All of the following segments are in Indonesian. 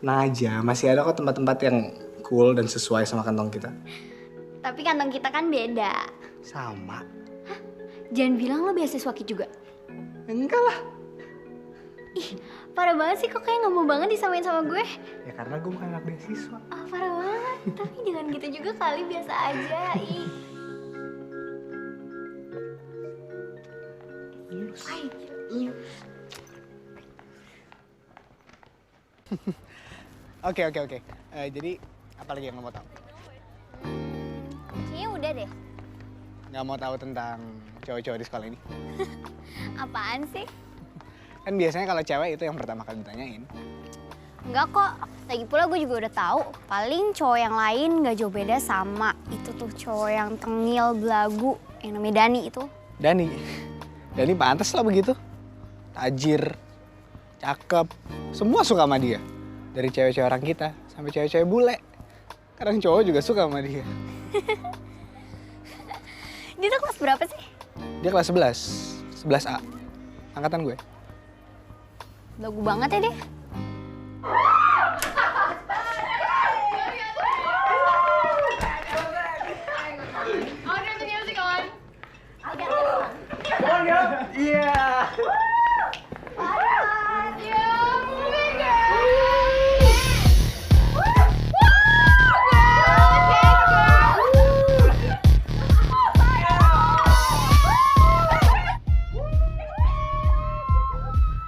Nah aja, masih ada kok tempat-tempat yang cool dan sesuai sama kantong kita. Tapi kantong kita kan beda. Sama. Jangan bilang lo beasiswa Ki juga. Enggak lah. Ih, parah banget sih kok kayak nggak mau banget disamain sama gue. Ya karena gue bukan anak beasiswa. Ah, parah banget. Tapi jangan gitu juga kali, biasa aja. Ih. Ay, Oke. Jadi apa lagi yang lo mau tahu? kayaknya udah deh. Nggak mau tahu tentang cowok-cowok di sekolah ini? Apaan sih? Kan biasanya kalau cewek itu yang pertama kali ditanyain. Enggak kok. Lagi pula gue juga udah tahu. Paling cowok yang lain nggak jauh beda sama itu tuh cowok yang tengil, belagu, yang namanya Dani itu. Dani pantas lah begitu. Tajir, cakep, semua suka sama dia. Dari cewek-cewek orang kita sampai cewek-cewek bule. Kadang cowok juga suka sama dia. Dia tuh kelas berapa sih? Dia kelas 11, 11A. Angkatan gue. Belagu banget ya dia.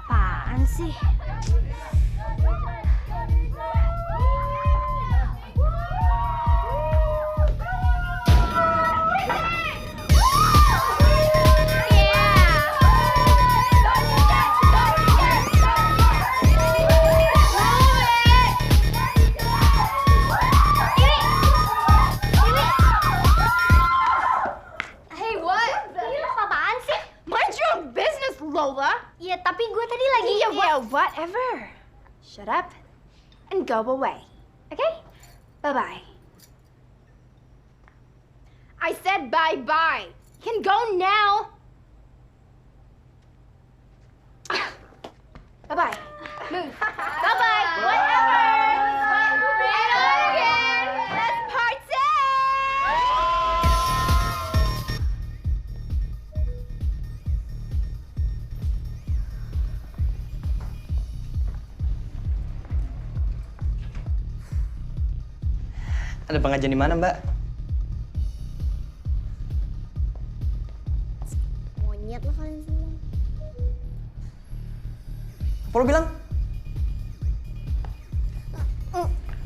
Apaan sih? Hey, what? Ini lo apaan sih? Mind your own business, Lola. Ya, tapi gue tadi lagi... Yeah, whatever. Shut up and go away. Okay? Bye-bye. I said bye-bye. You can go now. Bye-bye. Move. Bye-bye. Whatever. Hello again. Let's party. Ada pengajian di mana, Mbak? Monyet lo kalian semua. Apa lo bilang?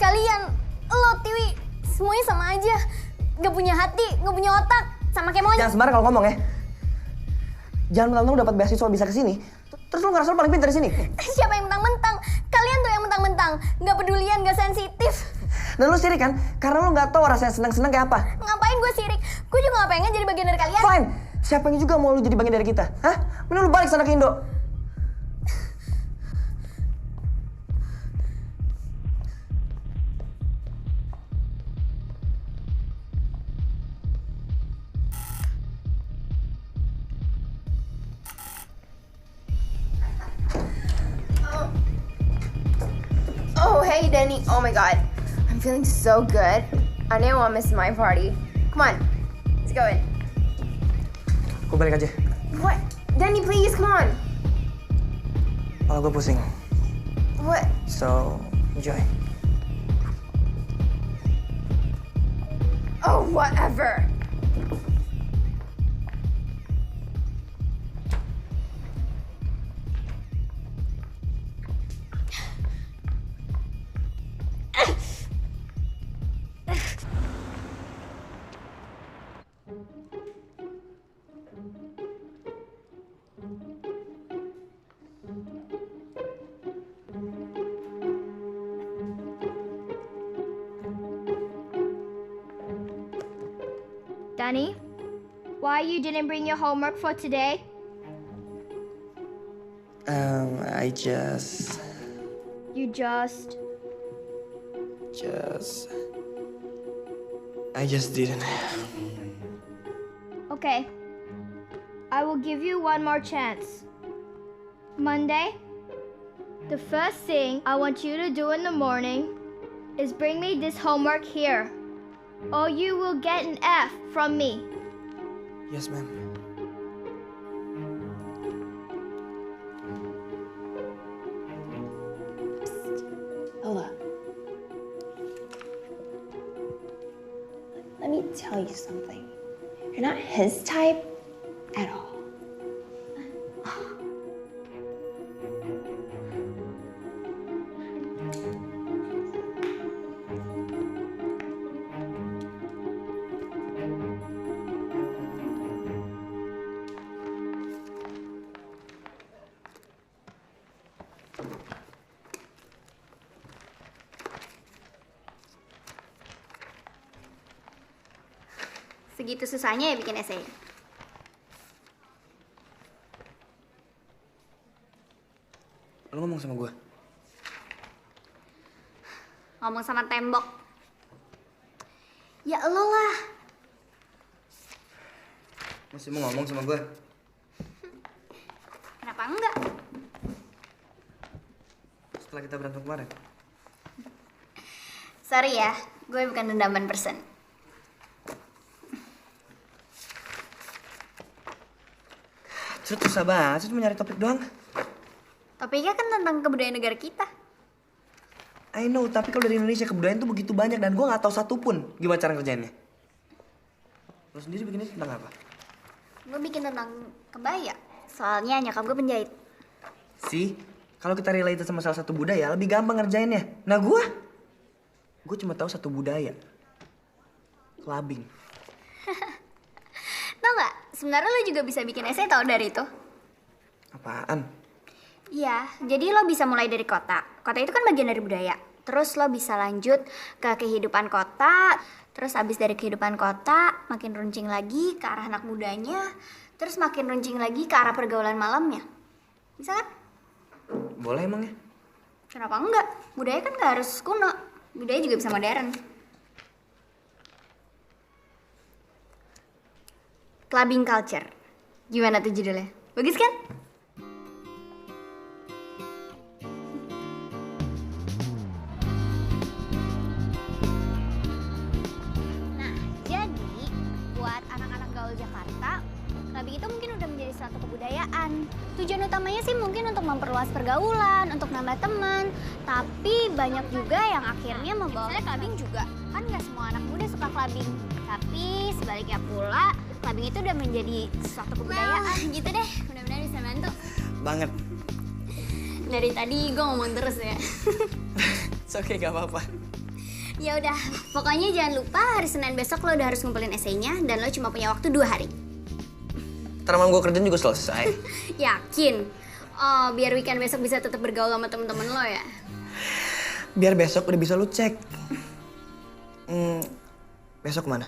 Kalian, lo, Tiwi, semuanya sama aja. Gak punya hati, gak punya otak. Sama kayak monyet. Jangan sembarang kalau ngomong ya. Jangan mentang-mentang lo dapat beasiswa bisa ke sini, terus lo ngerasa lo paling pintar di sini. Siapa yang mentang-mentang? Kalian tuh yang mentang-mentang. Gak pedulian, gak sensitif. Dan lo sirik kan? Karena lo nggak tahu rasanya senang-senang kayak apa. Ngapain gue sirik? Gue juga gak pengen jadi bagian dari kalian. Fine. Siapa yang juga mau lo jadi bagian dari kita? Hah? Mending lo balik sana ke Indo. Oh, hey, Danny. Oh my God. I'm feeling so good. I know I missed my party. Come on. Let's go in. Gue balik aja. What? Danny, please, come on. Kepala gue pusing. What? So, enjoy. Oh, whatever. Danny, why you didn't bring your homework for today? I just... You just... I just didn't. Okay. I will give you one more chance. Monday, The first thing I want you to do in the morning is bring me this homework here, or you will get an F from me. Yes, ma'am. Lola, let me tell you something. You're not his type at all. Segitu susahnya ya bikin essay. Lo ngomong sama gue. Ngomong sama tembok. Ya lo lah. Masih mau ngomong sama gue? Kenapa enggak? Setelah kita berantem kemarin. Sorry ya, gue bukan dendaman person. Terus susah banget sih cuma nyari topik doang. Topiknya kan tentang kebudayaan negara kita. I know, tapi kalau dari Indonesia kebudayaan tuh begitu banyak dan gue nggak tahu satupun gimana cara ngerjainnya. Lo sendiri bikinnya tentang apa? Gue bikin tentang kebaya. Soalnya nyokap gue penjahit. Sih, kalau kita relate sama salah satu budaya lebih gampang ngerjainnya. Nah gue cuma tahu satu budaya. Clubbing. Tau gak? Sebenarnya lo juga bisa bikin essay tau dari itu. Apaan? Iya, jadi lo bisa mulai dari kota. Kota itu kan bagian dari budaya. Terus lo bisa lanjut ke kehidupan kota. Terus abis dari kehidupan kota, makin runcing lagi ke arah anak mudanya. Terus makin runcing lagi ke arah pergaulan malamnya. Bisa kan? Boleh emangnya? Kenapa enggak? Budaya kan gak harus kuno. Budaya juga bisa modern. Clubbing culture. Gimana tuh judulnya? Bagus kan? Nah, jadi buat anak-anak gaul Jakarta, clubbing itu mungkin udah menjadi suatu kebudayaan. Tujuan utamanya sih mungkin untuk memperluas pergaulan, untuk nambah teman. Tapi banyak juga yang akhirnya membawa clubbing juga. Kan nggak semua anak muda suka clubbing. Tapi sebaliknya pula, clubbing itu udah menjadi suatu kebudayaan. Gitu deh, mudah-mudahan bisa bantu. Banget. Dari tadi gue ngomong terus ya. It's okay, gak apa-apa. Ya udah, pokoknya jangan lupa hari Senin besok lo udah harus ngumpulin esainya dan lo cuma punya waktu 2 hari. Ntar malam gue kerjaan juga selesai. Yakin? Oh, biar weekend besok bisa tetap bergaul sama temen-temen lo ya? Biar besok udah bisa lu cek. Besok kemana?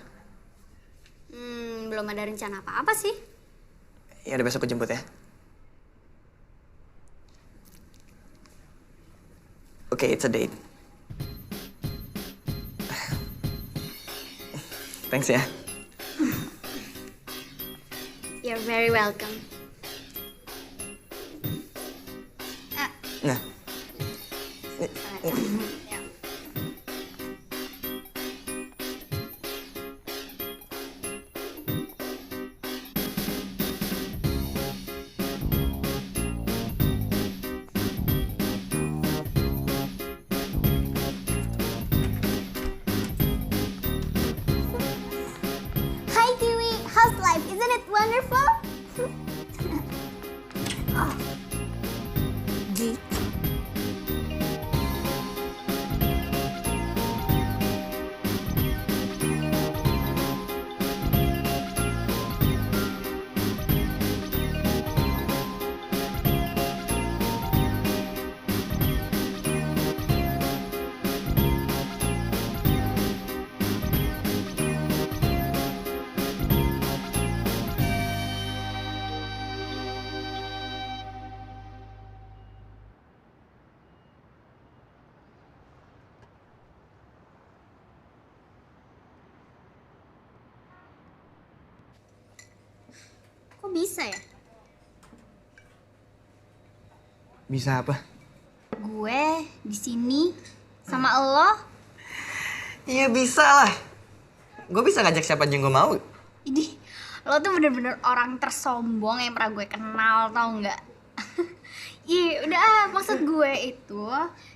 Belum ada rencana apa-apa sih. Ya udah besok gue jemput ya. Oke, it's a date. Thanks ya. You're very welcome. Nah. Ya. Hi Kiwi, how's life? Isn't it wonderful? Oh. Geek. Kok bisa ya? Bisa apa? gue di sini sama lo. Iya bisa lah. Gue bisa ngajak siapa aja yang gue mau. Idih, lo tuh bener-bener orang tersombong yang pernah gue kenal, tau nggak? Ih, udah maksud gue itu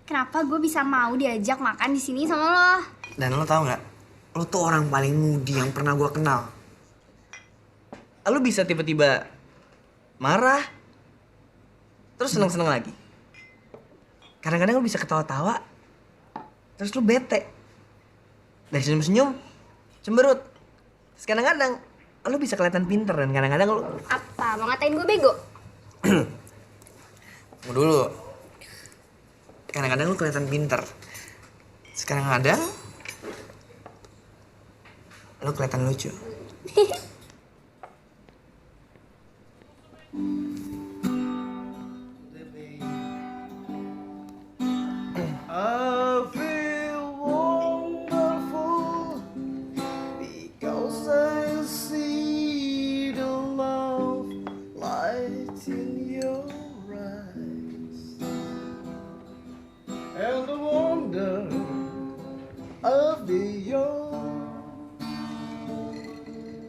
kenapa gue bisa mau diajak makan di sini sama lo? Dan lo tau nggak? Lo tuh orang paling mudi yang pernah gue kenal. Lo bisa tiba-tiba marah, terus seneng-seneng lagi. Kadang-kadang lo bisa ketawa-tawa, terus lo bete. Dari senyum-senyum, cemberut. Terus kadang-kadang lo bisa kelihatan pinter dan kadang-kadang lo... Apa? Mau ngatain gue bego? Tunggu dulu. Kadang-kadang lo kelihatan pinter. Terus kadang-kadang lo kelihatan lucu. I feel wonderful because I see the love light in your eyes and the wonder of the young.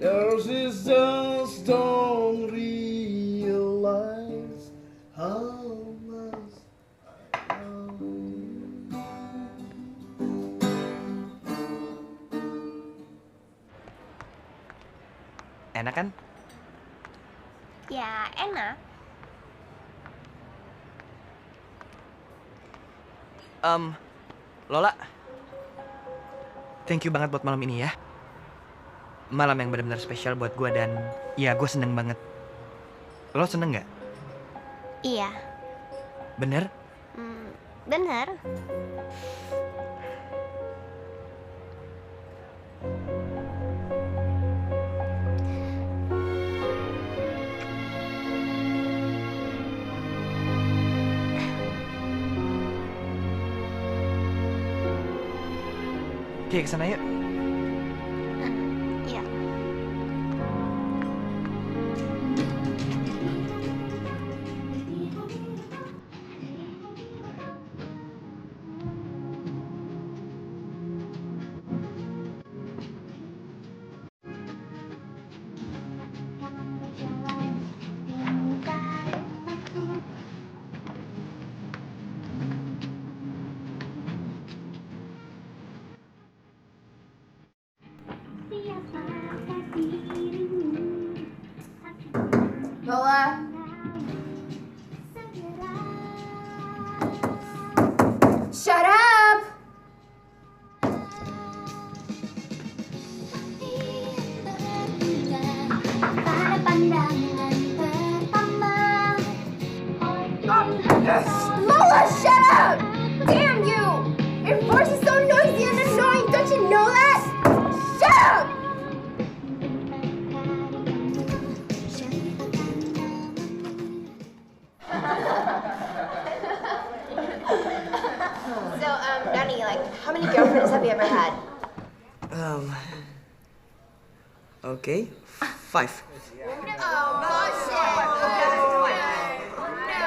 There's this just don't realize how much I love you. Enak kan? Ya, enak. Lola, thank you banget buat malam ini ya. Malam yang benar-benar spesial buat gue dan ya gue seneng banget. Lo seneng nggak? Iya, Bener? bener. Oke, kesana yuk. Iya. Lola. Shut up! Pada pandangan pertama. Lola, shut up! Damn you! Your voice is so noisy and annoying, don't you know that? Shut up! So, Danny, like, how many girlfriends have you ever had? Okay, 5. Oh, bullshit! No.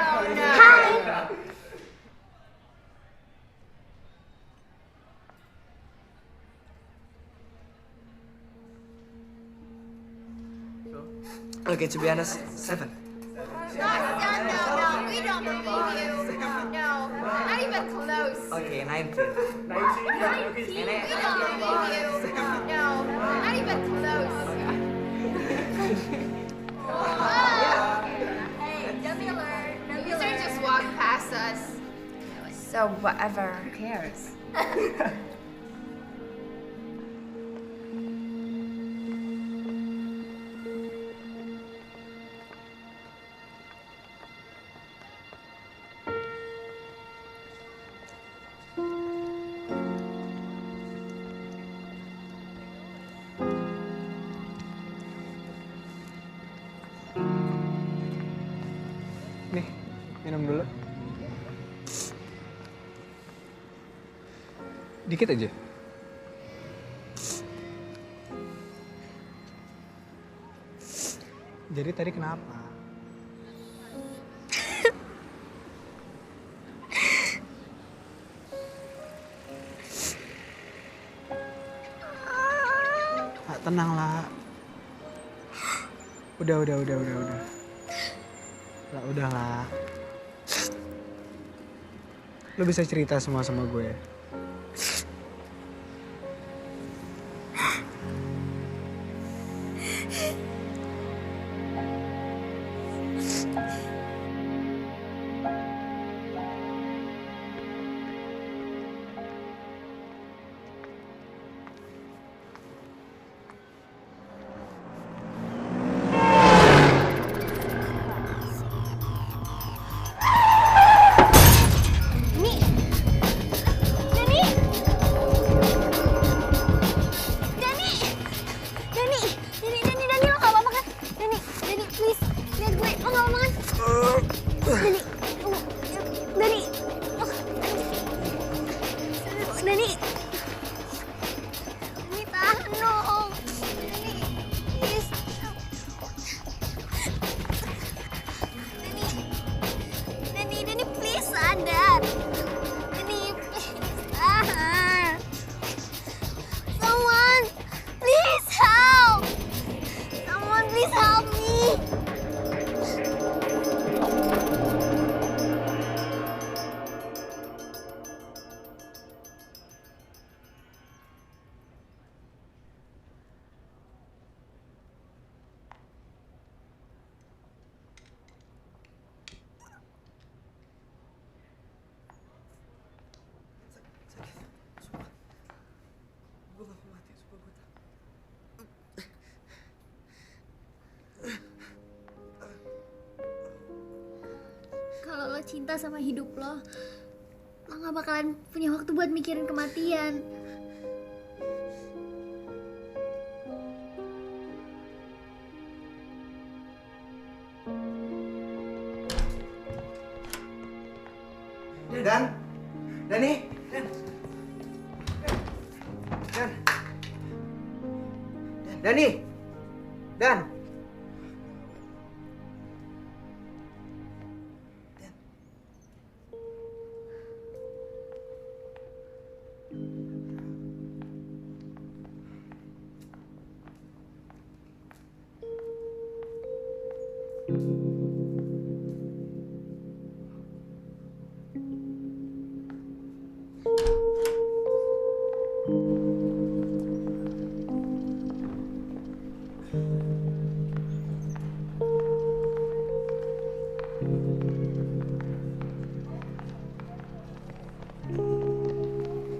Hai. Okay, to be honest, 7. No, we don't believe you. No, not even close. Okay, 19. We don't believe you. No, not even close. Hey, dummy alert. These are just walk past us. So whatever. Who cares? Nih, minum dulu. Dikit aja. Jadi tadi kenapa? tenang lah. Udah. Lah, udahlah. Lo bisa cerita semua sama gue. Dani, lo gak apa-apa kan? Dani, please, lihat gue, lo gak apa-apa kan? Dani, tahan dong. Dani, please. Dani, please sadar. Dani, please tahan. Someone, please help. Someone, please help me. Kalau lo cinta sama hidup lo gak bakalan punya waktu buat mikirin kematian. Dani. Dan.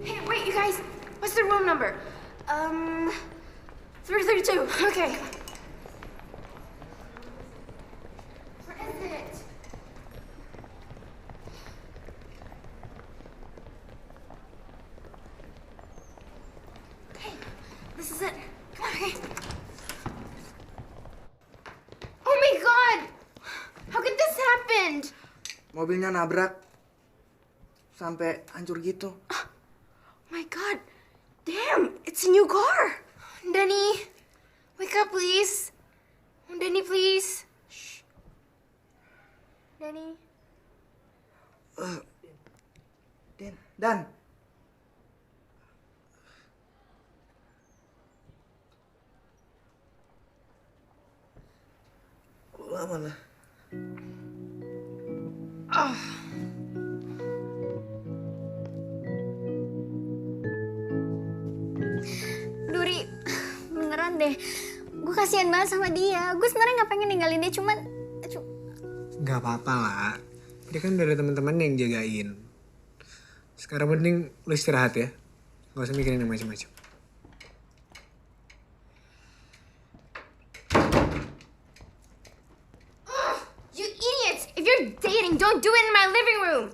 Hey, wait, you guys. What's the room number? 332. Okay. Where is it? Okay, this is it. Come on, okay. Oh my god! How could this happen? Mobilnya nabrak sampai hancur gitu. Oh my god. Damn, it's a new car. Danny, wake up, please. Danny, please. Shh. Danny. Dan. Lama lah. Duri, beneran deh. Gue kasihan banget sama dia. Gue sebenarnya nggak pengen ninggalin dia, cuman Gak apa-apa lah. Dia kan udah ada teman-teman yang jagain. Sekarang mending lu istirahat ya. Gak usah mikirin yang macam-macam. You idiots! If you're dating, don't do it in my living room.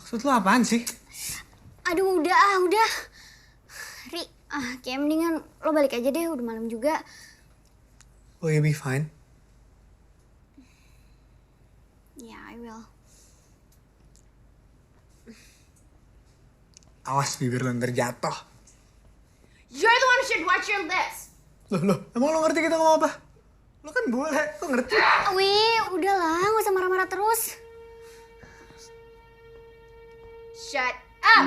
Maksud lu apaan sih? aduh udah. Ri, kayak mendingan lo balik aja deh, udah malam juga. Will you be fine? Yeah, I will. Awas bibir lo ntar jatuh. You're the one who should watch your lips. Loh, emang lo ngerti kita ngomong apa? Lo kan bule, lo ngerti? Wih, udahlah, gak usah marah-marah terus. Shut up.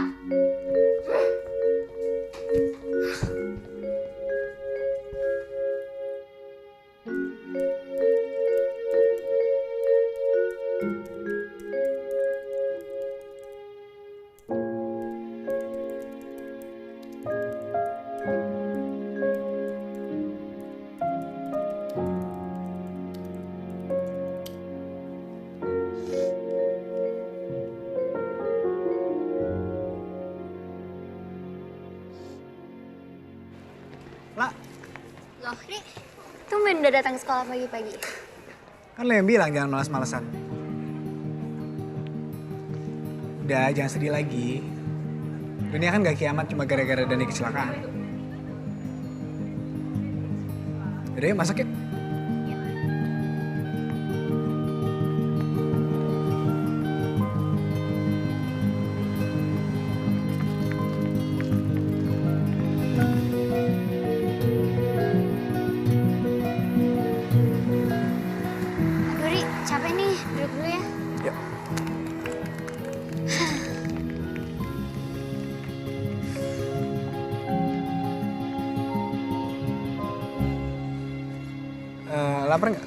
Oh, Ri, tumben udah datang ke sekolah pagi-pagi. Kan lo yang bilang jangan malas-malesan. Udah, jangan sedih lagi. Dunia kan gak kiamat cuma gara-gara Dani kecelakaan. Udah yuk, masuk yuk. Aduh, Ri, capek nih. Duduk dulu ya. Yuk. Lapar nggak?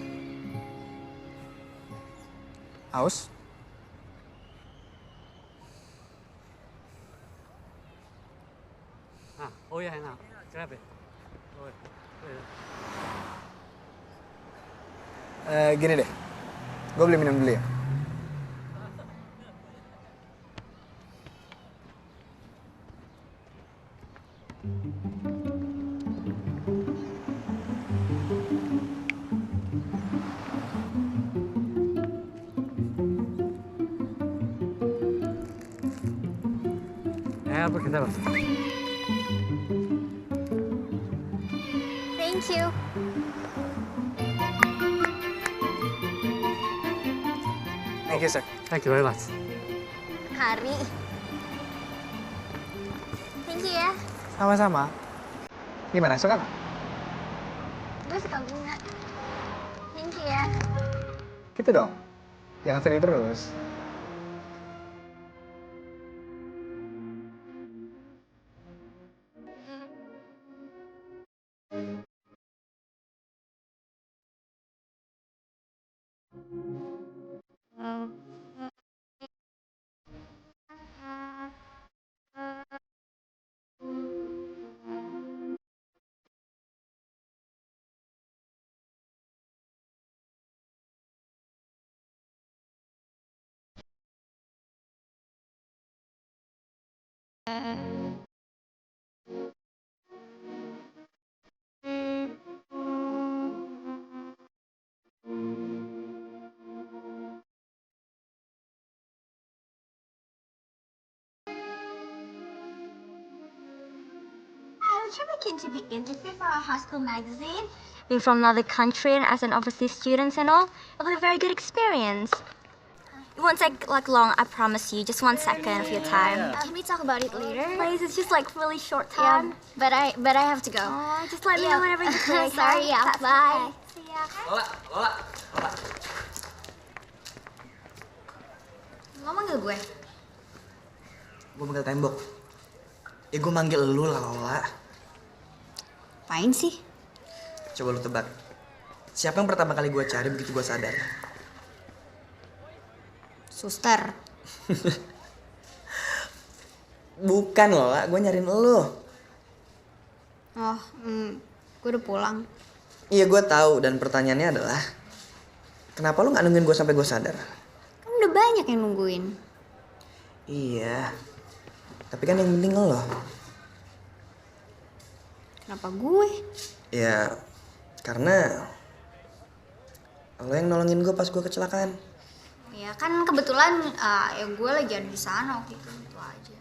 Haus? Oh ya enak. Kenapa? Oh, Gini deh, gue beli minum dulu ya. apa kenapa? Thank you. Thank you, sir. Thank you very much. Hari. Thank you ya. Sama-sama. Gimana, suka nggak? Gue suka bunga. Thank you ya. Gitu dong. Jangan sedih terus. I'm trying to be interested for our high school magazine. Being from another country and as an overseas student and all, it'll be a very good experience. It won't take like long, I promise you. Just 1 second of your time. Can we talk about it later? Please, it's just like really short Yeah, time. but I have to go. Oh, just let me Yeah. know whenever you're free. okay? Sorry, yeah. That's Bye. okay. See ya. Lola. Lo manggil gue? Gue manggil tembok. Ya gue manggil lu lah, Lola. Apain sih? Coba lu tebak. Siapa yang pertama kali gue cari begitu gue sadar? Suster. Bukan, Lola. Gue nyariin lu. Oh, gue udah pulang. Iya, gue tahu. Dan pertanyaannya adalah, kenapa lu nggak nungguin gue sampai gue sadar? Kan udah banyak yang nungguin. Iya. Tapi kan yang penting lo. Kenapa gue? Ya, karena lo yang nolongin gue pas gue kecelakaan. Ya kan kebetulan ya gue lagi ada di sana waktu itu aja.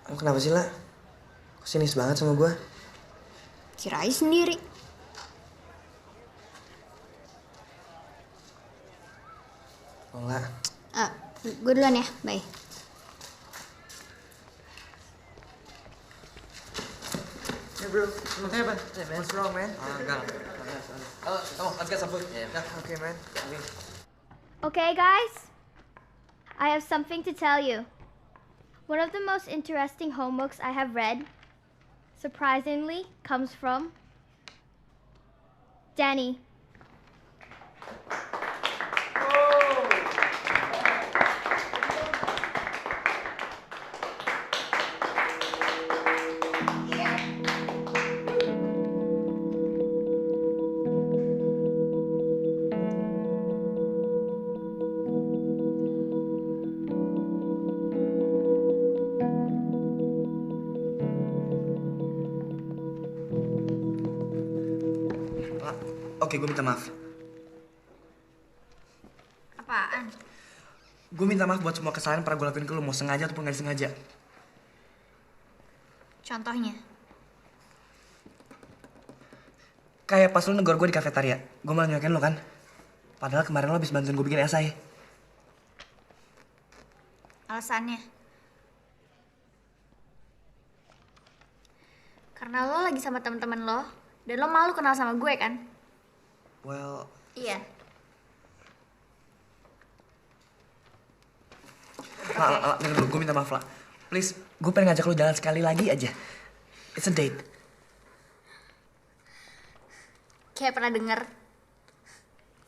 Lo kenapa sih, La? Kok sinis banget sama gue? Kirain sendiri. Lola. Gue duluan ya, bye. Hey bro, what happened? Hey man, what's wrong man? Enggak. Oh, come on, let's get some food. Yeah. Okay man. Okay, guys? I have something to tell you. One of the most interesting homeworks I have read, surprisingly, comes from Danny. Oke, gue minta maaf. Apaan? Gue minta maaf buat semua kesalahan yang pernah gue lakuin ke lu, mau sengaja ataupun nggak disengaja. Contohnya? Kayak pas lu negor gue di kafetaria, gue malah nyokin lu kan. Padahal kemarin lo habis bantuin gue bikin esai. Alasannya? Karena lo lagi sama temen-temen lo, dan lo malu kenal sama gue kan? Well, Iya. La, gue minta maaf, La. Please, gue pengen ngajak lu jalan sekali lagi aja. It's a date. Kayak pernah denger,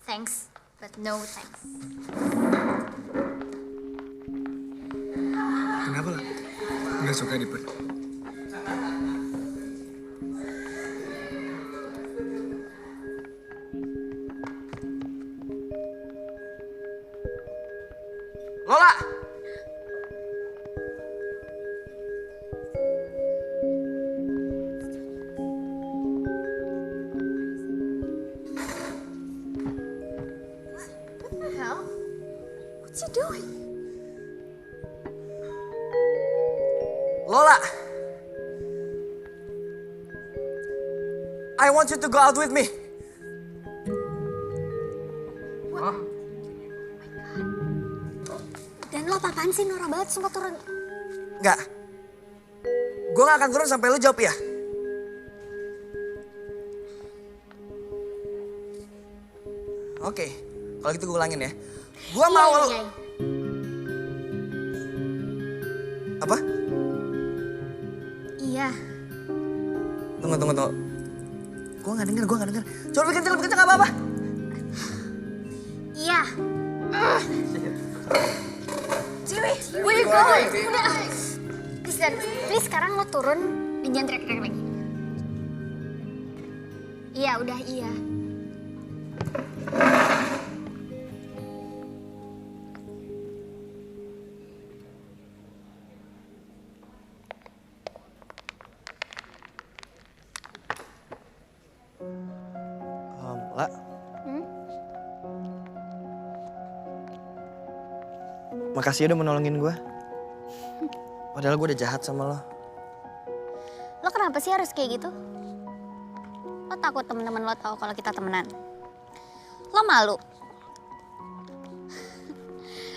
thanks, but no thanks. Kenapa lah? Nggak suka dipet? Lola! What the hell? What's he doing? Lola! I want you to go out with me. Dan lo apaan sih, norak banget, sumpah turun. Enggak. Gue gak akan turun sampai lu jawab ya. Oke, kalau gitu gue ulangin ya. Gue mau lu... Apa? Iya. Tunggu. Gue gak denger. Coba bikin kenceng gak apa-apa. Iya. Jimmy, where you going? Udah. Please sekarang lo turun dan jangan teriak-teriak lagi. Iya, udah iya. La. Makasih udah menolongin gue. Padahal gue udah jahat sama lo. Lo kenapa sih harus kayak gitu? Lo takut temen-temen lo tahu kalau kita temenan? Lo malu?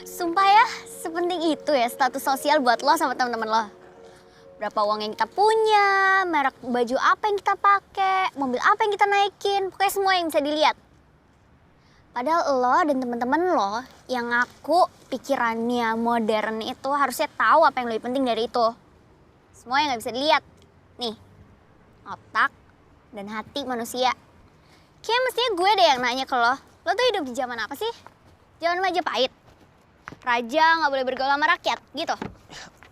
Sumpah ya, sepenting itu ya status sosial buat lo sama temen-temen lo. Berapa uang yang kita punya, merek baju apa yang kita pakai, mobil apa yang kita naikin, pokoknya semua yang bisa dilihat. Padahal lo dan temen-temen lo yang ngaku pikirannya modern itu harusnya tahu apa yang lebih penting dari itu. Semua yang nggak bisa dilihat. Nih, otak dan hati manusia. Kayaknya mestinya gue deh yang nanya ke lo. Lo tuh hidup di zaman apa sih? Zaman Majapahit? Raja nggak boleh bergaul sama rakyat, gitu?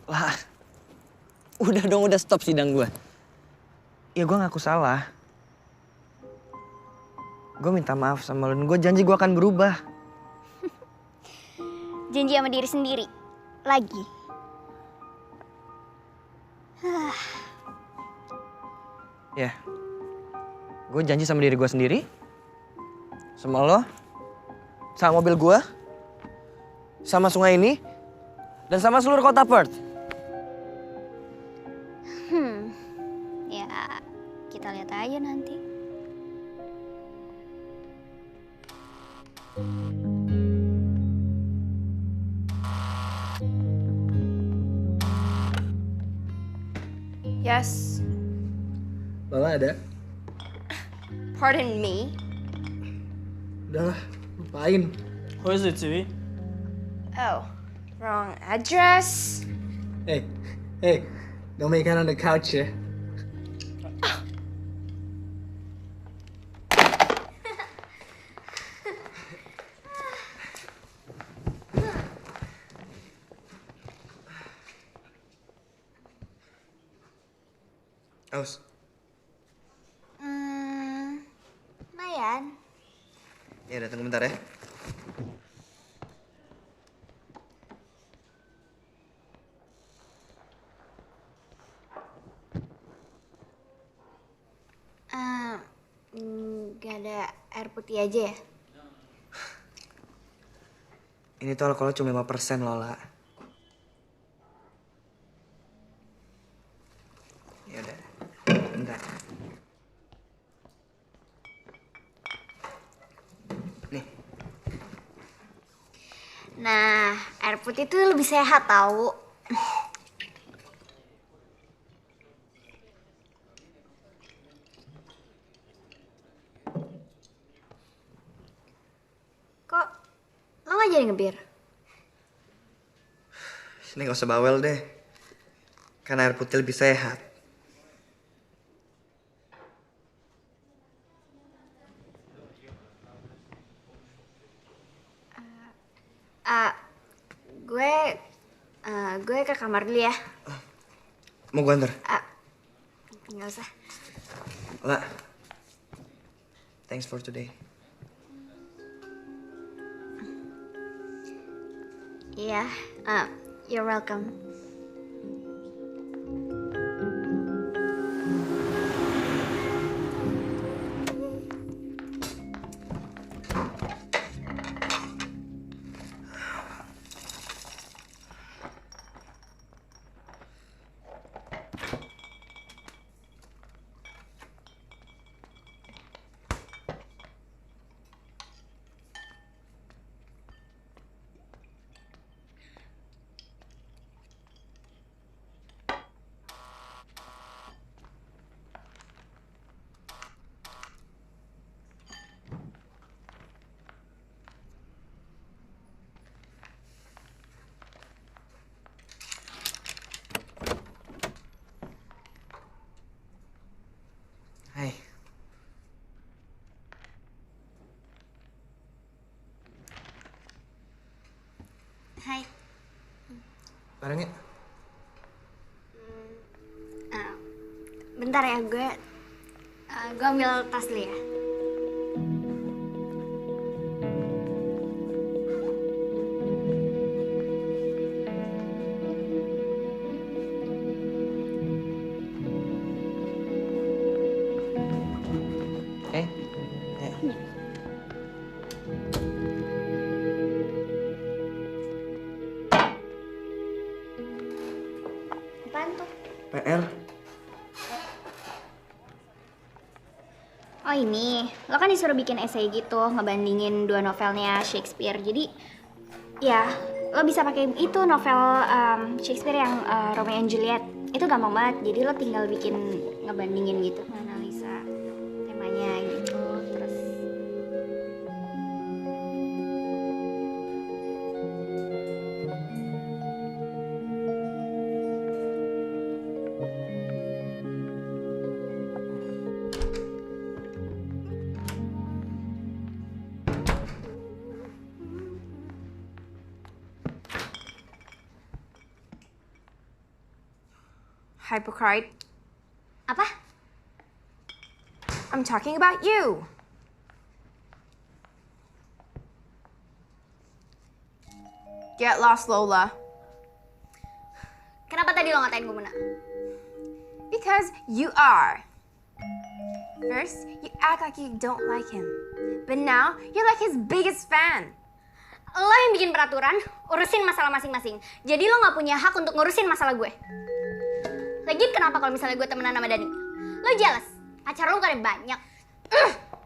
Lah, udah stop sidang gue. Ya gue ngaku salah. Gue minta maaf sama lo dan gue janji gue akan berubah. Janji sama diri sendiri. Lagi. Ya, gue janji sama diri gue sendiri, sama lo, sama mobil gue, sama sungai ini, dan sama seluruh kota Perth. Ya, kita lihat aja nanti. Yes. Lola ada? Pardon me? Udahlah, lupain. Who is it, Zivi? Oh, wrong address. Hey, don't make out on the couch ya. Aus. Lumayan. Ya udah, tunggu bentar ya. Gak ada air putih aja ya? Ini tuh alkoholnya cuma 5% Lola. Ya udah. Bentar. Nih. Nah, air putih tuh lebih sehat tahu. Kok lo gak jadi ngebir? Sini gak usah bawel deh. Karena air putih lebih sehat. Gue ke kamar dulu ya. Mau gue antar? Nggak usah. Lola. Thanks for today. Iya, you're welcome. Hai. Hai. Bareng ya? Bentar ya, gue ambil tas dulu ya. Ayo. Apaan tuh? PR. Oh ini, lo kan disuruh bikin essay gitu, ngebandingin dua novelnya Shakespeare. Jadi, ya lo bisa pakai itu novel Shakespeare yang Romeo and Juliet. Itu gampang banget, jadi lo tinggal bikin ngebandingin gitu, analisa temanya gitu. Terus Hypocrite. apa? I'm talking about you. Get lost, Lola. Kenapa tadi lo ngatain gue menang? Because you are. First, you act like you don't like him. But now, you're like his biggest fan. Lo yang bikin peraturan, urusin masalah masing-masing. Jadi lo gak punya hak untuk ngurusin masalah gue. Lagian kenapa kalau misalnya gue temenan sama Dani? Lo jealous? Pacar lo kan ada banyak.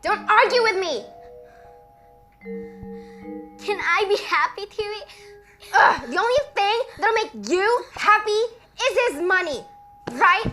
Don't argue with me. Can I be happy, Tiwi? The only thing that'll make you happy is his money, right?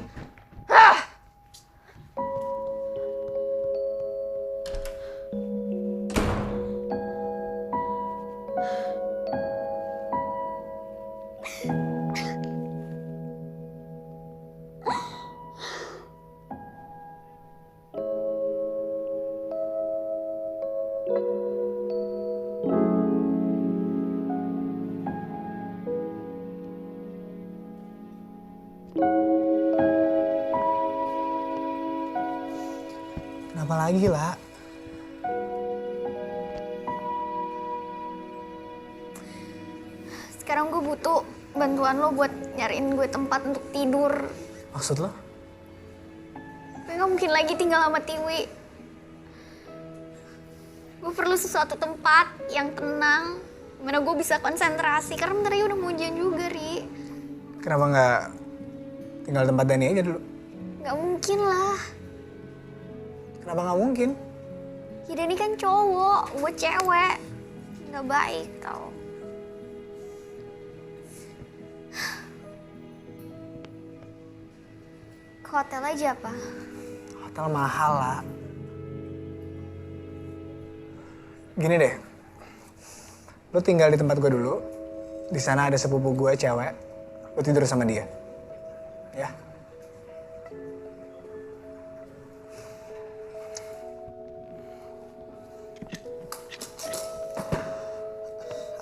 Kenapa lagi, lah? Sekarang gue butuh bantuan lo buat nyariin gue tempat untuk tidur. Maksud lo? Gue gak mungkin lagi tinggal sama Tiwi. Gue perlu sesuatu tempat yang tenang, dimana gue bisa konsentrasi, karena bentar lagi udah mau ujian juga, Ri. Kenapa nggak tinggal tempat Dani aja dulu? Gak mungkin lah. Kenapa nggak mungkin? Ya Dani kan cowok, gue cewek. Gak baik tau. Ke hotel aja apa? Hotel mahal lah. Gini deh, lu tinggal di tempat gue dulu. Di sana ada sepupu gue cewek. Lu tidur sama dia, ya.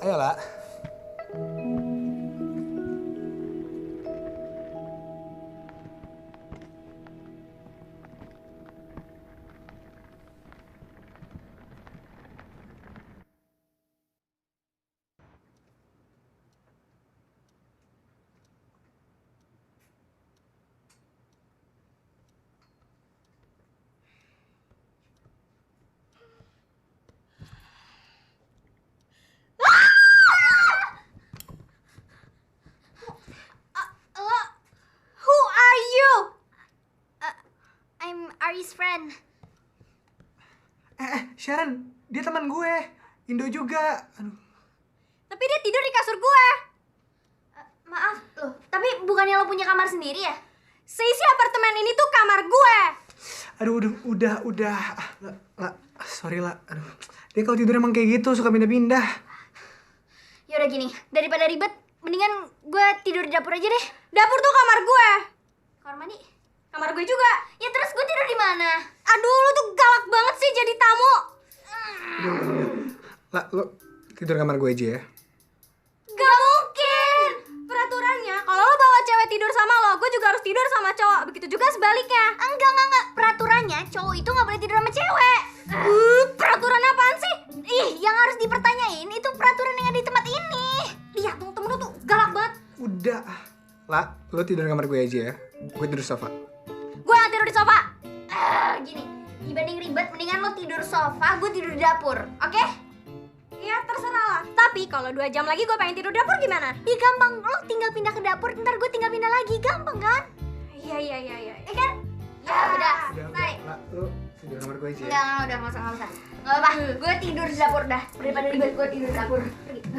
Ayolah. Who are you? I'm Ari's friend. Sharon, dia teman gue. Indo juga. Aduh. Tapi dia tidur di kasur gue. Maaf loh, tapi bukannya lo punya kamar sendiri ya? Seisi apartemen ini tuh kamar gue. Aduh, udah. Sorry lah. Aduh. Dia kalau tidur emang kayak gitu, suka pindah-pindah. Yaudah gini, daripada ribet, mendingan gue tidur di dapur aja deh. Dapur tuh kamar gue. Kamar mandi? Kamar gue juga. Ya terus gue tidur di mana? Aduh, lo tuh galak banget sih jadi tamu. Lah, lo tidur kamar gue aja ya. Gak mungkin. Peraturannya, kalau lo bawa cewek tidur sama lo, gue juga harus tidur sama cowok. Begitu juga sebaliknya. Enggak. Peraturannya, cowok itu gak boleh tidur sama cewek. Peraturan apaan sih? Ih, yang harus dipertanyain itu peraturan yang ada di tempat ini. Lihat, temen lo tuh galak banget. Udah. Lah, lo tidur kamar gue aja ya. Gue tidur sofa. Gue yang tidur di sofa. Gini, dibanding ribet, mendingan lo tidur sofa, gue tidur di dapur, oke? Ya terserah lah. Tapi kalau 2 jam lagi gue pengen tidur di dapur gimana? Ya gampang, lo tinggal pindah ke dapur, ntar gue tinggal pindah lagi, gampang kan? Iya. Ya kan? Ya udah, tarik. Lah, lo tidur kamar gue aja ya. Enggak, udah nggak usah. Nggak apa-apa, gue tidur di dapur dah. Daripada ribet, gue tidur di dapur. Pergi.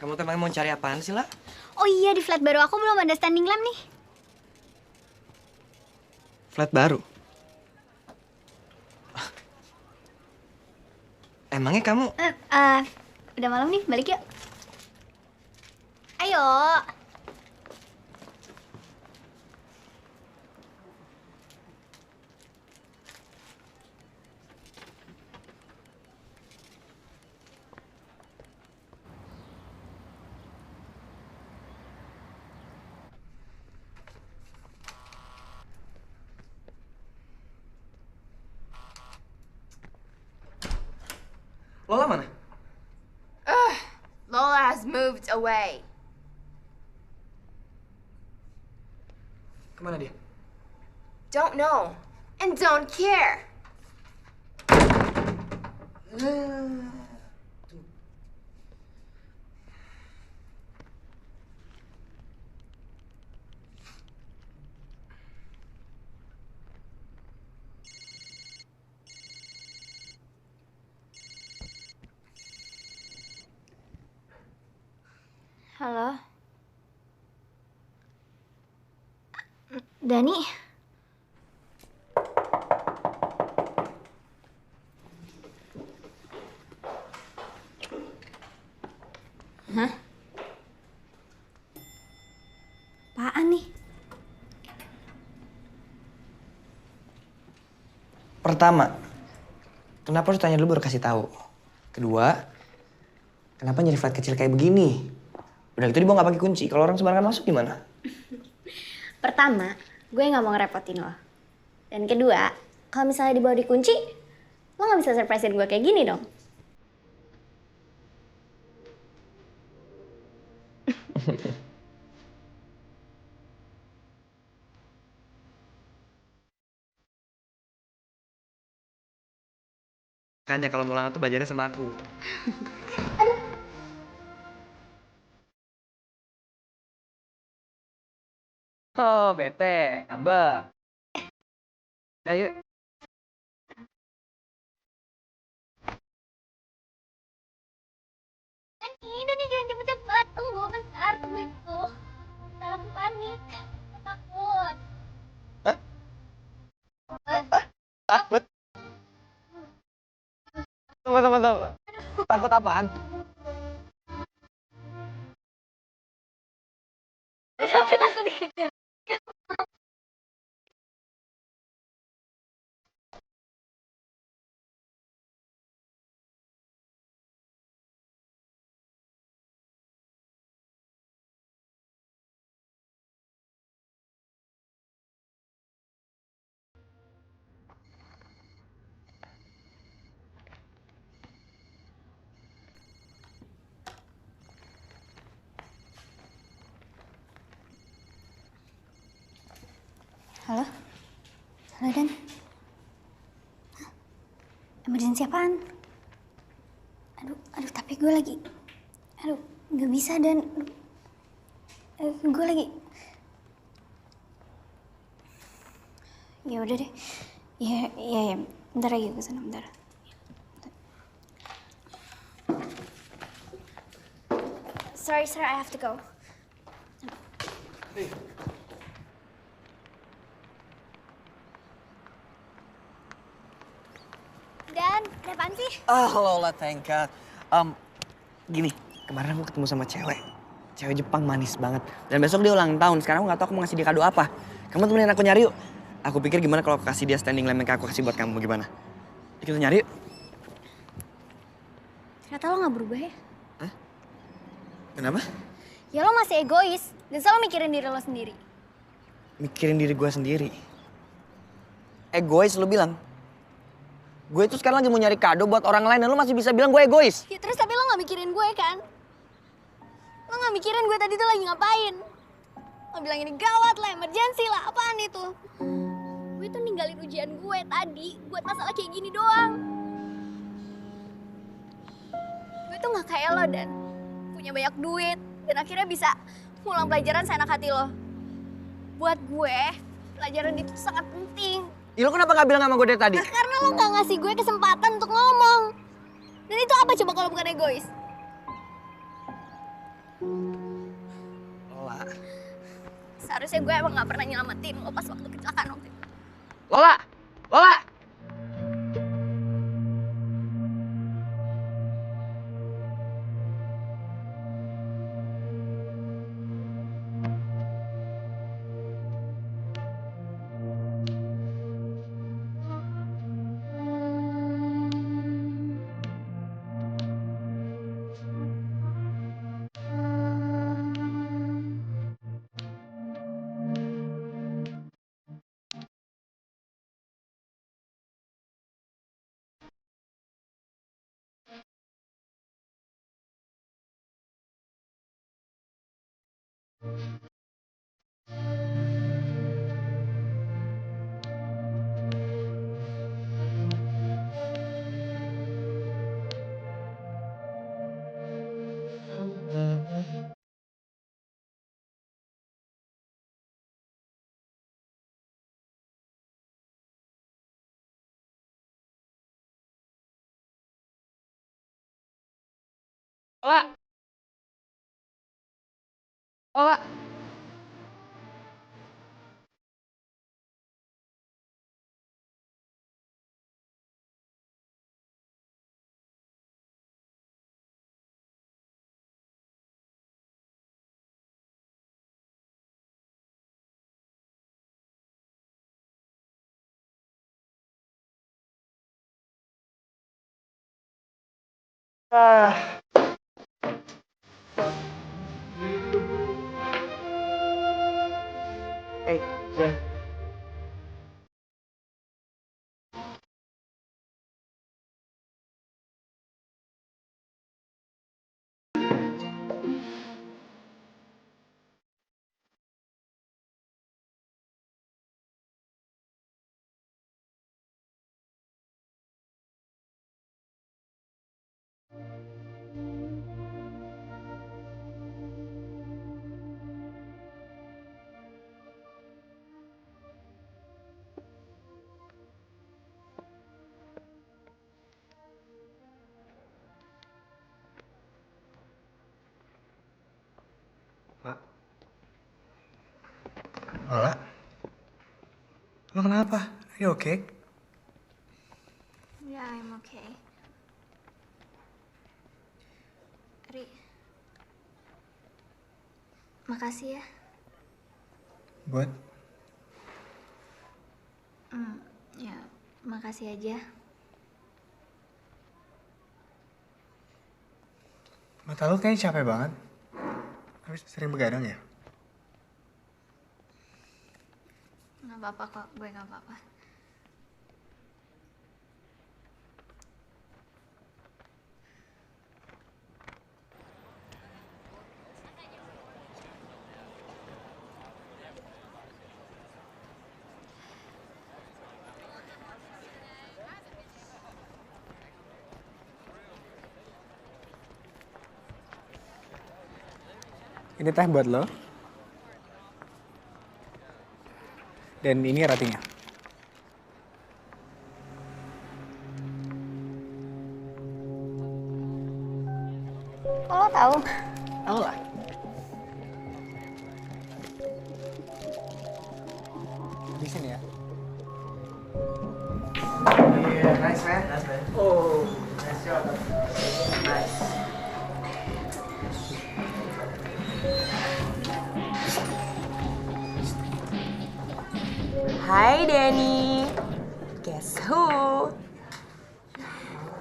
Kamu tuh emang mau cari apaan sih, lah? Oh iya, di flat baru aku belum ada standing lamp nih. Flat baru? Emangnya kamu... Udah malam nih, balik yuk. Ayo. Lola mana? Lola has moved away. Kemana dia? Don't know. And don't care. Halo. Dani. Hah? Apaan nih? Pertama, kenapa harus tanya dulu baru kasih tahu? Kedua, kenapa nyari flat kecil kayak begini? Udah gitu dibawa nggak pakai kunci. Kalau orang sembarangan masuk gimana? Pertama, gue nggak mau ngerepotin lo. Dan kedua, kalau misalnya dibawa dikunci, lo nggak bisa surprisein gue kayak gini dong. Makanya kalau mau tuh belajarnya sama aku. Oh, bete, ngambek. Ayo. Dani jangan cepet-cepet, tunggu bentar, tunggu itu. Aku panik, takut. Hah? Takut? Tunggu. Takut apaan? Sampai takut dikejar. Halo? Halo, Dan? Hah? Emergency apaan? Aduh, tapi gue lagi... Aduh, nggak bisa, Dan. Gue lagi... Ya udah deh. Ya. Bentar lagi gue kesana, bentar. Sorry, sir, I have to go. Dan, ada apaan sih? Lola, thank God. Gini, kemarin aku ketemu sama cewek. Cewek Jepang manis banget. Dan besok dia ulang tahun. Sekarang aku gak tahu aku mau ngasih dia kado apa. Kamu temenin aku nyari yuk. Aku pikir gimana kalau aku kasih dia standing lamp yang aku kasih buat kamu, gimana? Yuk kita nyari yuk. Ternyata lo gak berubah ya? Hah? Kenapa? Ya lo masih egois dan selalu mikirin diri lo sendiri. Mikirin diri gue sendiri. Egois lu bilang? Gue itu sekarang lagi mau nyari kado buat orang lain dan lu masih bisa bilang gue egois. Ya terus tapi lo gak mikirin gue kan? Lo gak mikirin gue tadi tuh lagi ngapain? Lo bilang ini gawat lah, emergency lah, apaan itu? Gue tuh ninggalin ujian gue tadi buat masalah kayak gini doang. Gue tuh gak kayak lo, Dan punya banyak duit dan akhirnya bisa pulang pelajaran seenak hati lo. Buat gue, pelajaran itu sangat penting. Ya, lo kenapa gak bilang sama gue dari tadi? Nah, karena lo gak ngasih gue kesempatan untuk ngomong. Dan itu apa coba kalau bukan egois? Lola. Seharusnya gue emang gak pernah nyelamatin lo pas waktu kecelakaan waktu itu. Lola! Lola! Ola, Ola. Eh, Pak. Ola? Lo kenapa? Are you okay? Yeah, I'm okay. Ri, makasih ya. Buat? Ya, makasih aja. Mata lo kayaknya capek banget. Habis sering begadang ya? Nggak apa-apa kok, gue nggak apa-apa. Ini teh buat lo. Dan ini rotinya. Kok lo tahu? Tahu lah. Di sini ya. yeah, nice man. Nice man. Oh, nice job. Nice. Hi, Danny. Guess who?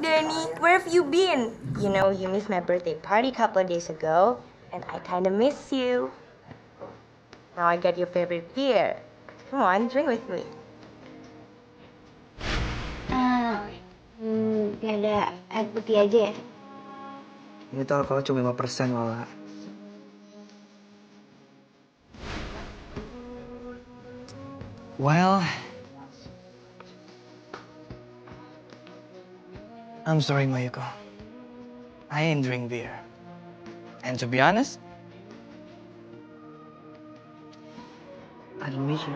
Danny, where have you been? You know, you missed my birthday party a couple of days ago, and I kind of miss you. Now I got your favorite beer. Come on, drink with me. Gak ada air putih aja ya? Ini tuh alkohol cuma 5% malah. Well, I'm sorry, Mayuko. I ain't drink beer. And to be honest, I don't miss you.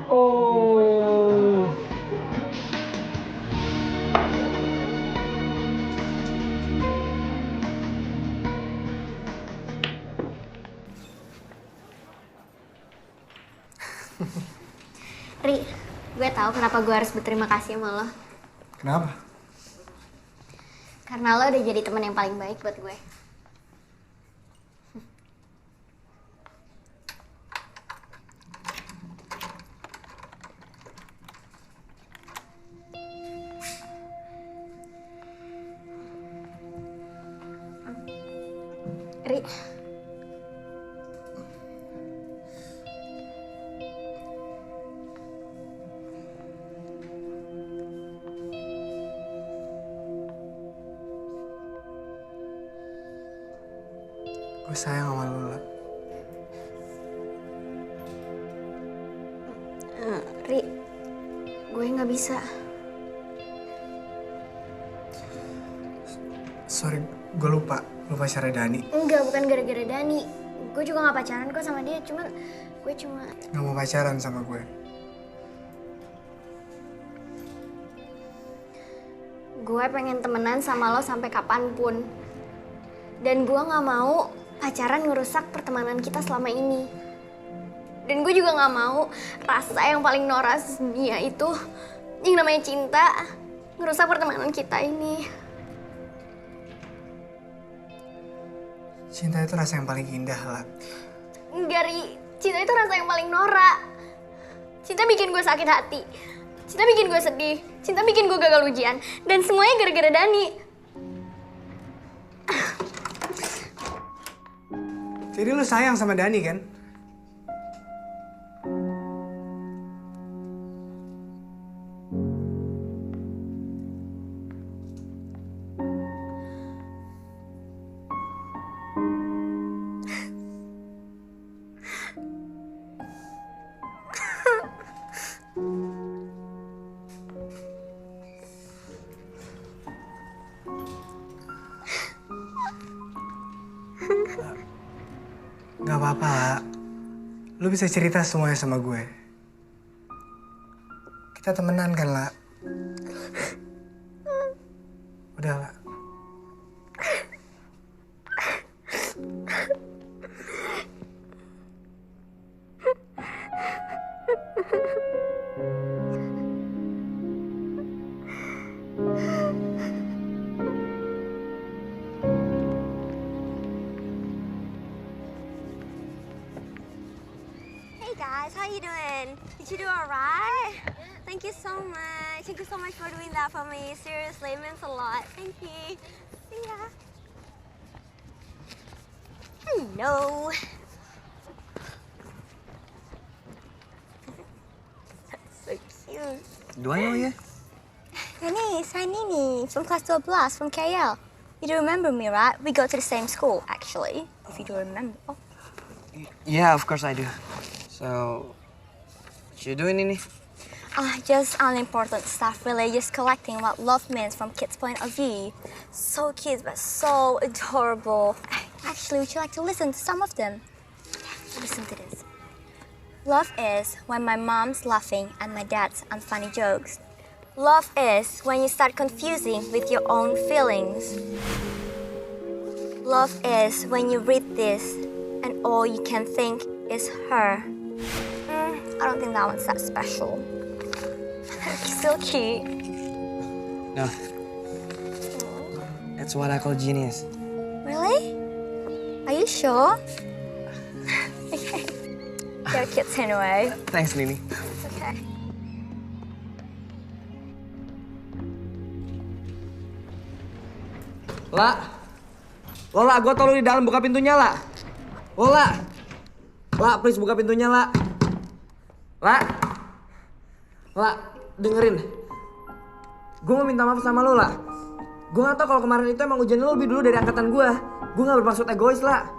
Ri, gue tahu kenapa gue harus berterima kasih sama lo. kenapa? Karena lo udah jadi teman yang paling baik buat gue. Ri, Gue sayang sama lo, Lah. nggak bisa. Sorry, gue lupa cara Dani. Enggak, bukan gara-gara Dani. Gue juga nggak pacaran kok sama dia, cuman gue cuma... Gak mau pacaran sama gue. Gue pengen temenan sama lo sampai kapanpun. Dan gue nggak mau pacaran ngerusak pertemanan kita selama ini. Dan gue juga nggak mau rasa yang paling noras dunia itu, yang namanya cinta, ngerusak pertemanan kita ini. Cinta itu rasa yang paling indah, lah. Enggak, Ri. Cinta itu rasa yang paling norak. Cinta bikin gue sakit hati. Cinta bikin gue sedih. Cinta bikin gue gagal ujian. Dan semuanya gara-gara Dani. Jadi lu sayang sama Dani kan? Gak apa-apa, lah. Lu bisa cerita semuanya sama gue. Kita temenan kan, lah. Udah, lah. Hey guys, how you doing? Did you do alright? Thank you so much. Thank you so much for doing that for me. Seriously, it means a lot. Thank you. See ya. Hello. That's so cute. Do I know you? Nini, saya Nini from class 12 from KL. You do remember me, right? We go to the same school, actually. If you do remember. Oh. Yeah, of course I do. So, what you doing, Nini? Just unimportant stuff, really. Just collecting what love means from kids' point of view. So cute, but so adorable. Actually, would you like to listen to some of them? Yeah, listen to this. Love is when my mom's laughing at my dad's unfunny jokes. Love is when you start confusing with your own feelings. Love is when you read this and all you can think is her. I don't think that one's that special. Still cute. No. That's what I call genius. Really? Are you sure? Okay. You're kids anyway. Thanks, Nini. Okay. Lola, gue tau lu di dalam, buka pintunya, La. Lola, please buka pintunya, La. La, dengerin. Gue mau minta maaf sama lu, La. Gue gak tau kalau kemarin itu emang ujian lu lebih dulu dari angkatan gue. Gue gak bermaksud egois, La.